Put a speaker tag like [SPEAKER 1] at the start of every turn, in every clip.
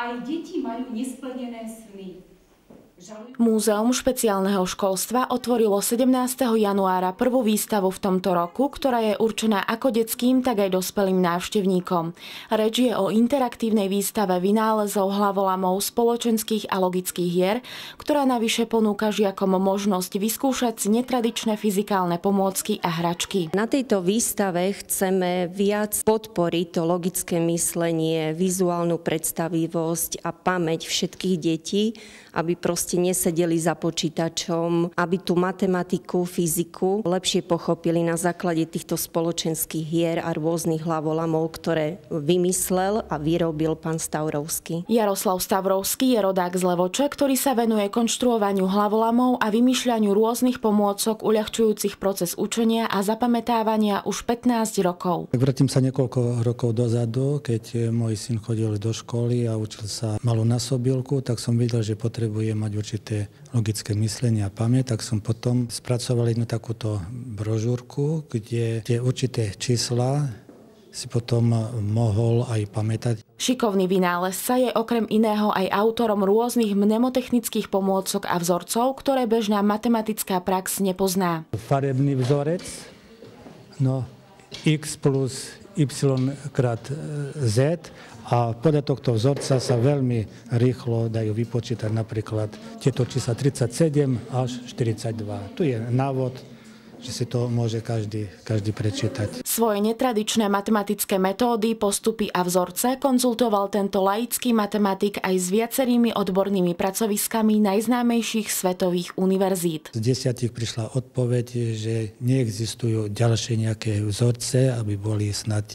[SPEAKER 1] Aj deti majú nesplnené sny.
[SPEAKER 2] Múzeum špeciálneho školstva otvorilo 17. januára prvú výstavu v tomto roku, ktorá je určená ako detským, tak aj dospelým návštevníkom. Reč je o interaktívnej výstave vynálezov, hlavolamov, spoločenských a logických hier, ktorá navyše ponúka žiakom možnosť vyskúšať si netradičné fyzikálne pomôcky a hračky.
[SPEAKER 3] Na tejto výstave chceme viac podporiť to logické myslenie, vizuálnu predstavivosť a pamäť všetkých detí, aby proste nesedeli za počítačom, aby tú matematiku, fyziku lepšie pochopili na základe týchto spoločenských hier a rôznych hlavolamov, ktoré vymyslel a vyrobil pán Stavrovský.
[SPEAKER 2] Jaroslav Stavrovský je rodák z Levoče, ktorý sa venuje konštruovaniu hlavolamov a vymýšľaniu rôznych pomôcok uľahčujúcich proces učenia a zapamätávania už 15 rokov.
[SPEAKER 4] Tak vrátim sa niekoľko rokov dozadu, keď môj syn chodil do školy a učil sa malú násobilku, tak som videl, že potrebuje mať určité logické myslenie a pamäť, tak som potom spracoval jednu takúto brožúrku, kde tie určité čísla si potom mohol aj pamätať.
[SPEAKER 2] Šikovný vynálezca je okrem iného aj autorom rôznych mnemotechnických pomôcok a vzorcov, ktoré bežná matematická prax nepozná.
[SPEAKER 4] Farebný vzorec, no x plus y krát z, a podľa tohto vzorca sa veľmi rýchlo dajú vypočítať napríklad tieto čísla 37 až 42. Tu je návod, že si to môže každý prečítať.
[SPEAKER 2] Svoje netradičné matematické metódy, postupy a vzorce konzultoval tento laický matematik aj s viacerými odbornými pracoviskami najznámejších svetových univerzít.
[SPEAKER 4] Z 10 prišla odpoveď, že neexistujú ďalšie nejaké vzorce, aby boli snad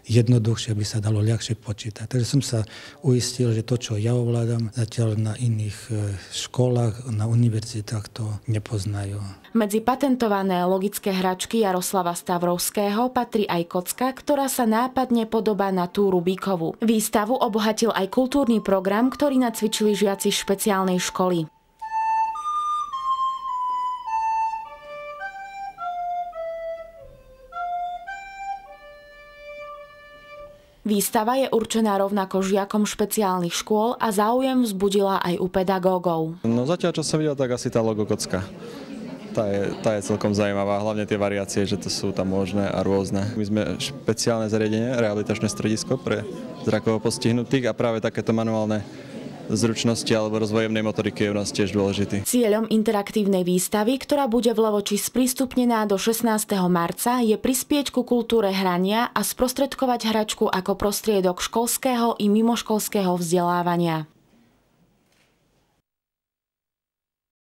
[SPEAKER 4] jednoduchšie, aby sa dalo ľahšie počítať. Takže som sa uistil, že to, čo ja ovládam, zatiaľ na iných školách, na univerzitách to nepoznajú.
[SPEAKER 2] Medzi patentované logické hračky Jaroslava Stavrovského patrí aj kocka, ktorá sa nápadne podobá na tú Rubíkovu. Výstavu obohatil aj kultúrny program, ktorý nacvičili žiaci špeciálnej školy. Výstava je určená rovnako žiakom špeciálnych škôl a záujem vzbudila aj u pedagógov.
[SPEAKER 5] No zatiaľ, čo som videl, tak asi tá logokocka. Tá je celkom zaujímavá, hlavne tie variácie, že to sú tam možné a rôzne. My sme špeciálne zariadenie, rehabilitačné stredisko pre zrakovo postihnutých a práve takéto manuálne zručnosti alebo rozvoj jemnej motoriky je u nás tiež dôležitý.
[SPEAKER 2] Cieľom interaktívnej výstavy, ktorá bude v Levoči sprístupnená do 16. marca, je prispieť ku kultúre hrania a sprostredkovať hračku ako prostriedok školského i mimoškolského vzdelávania.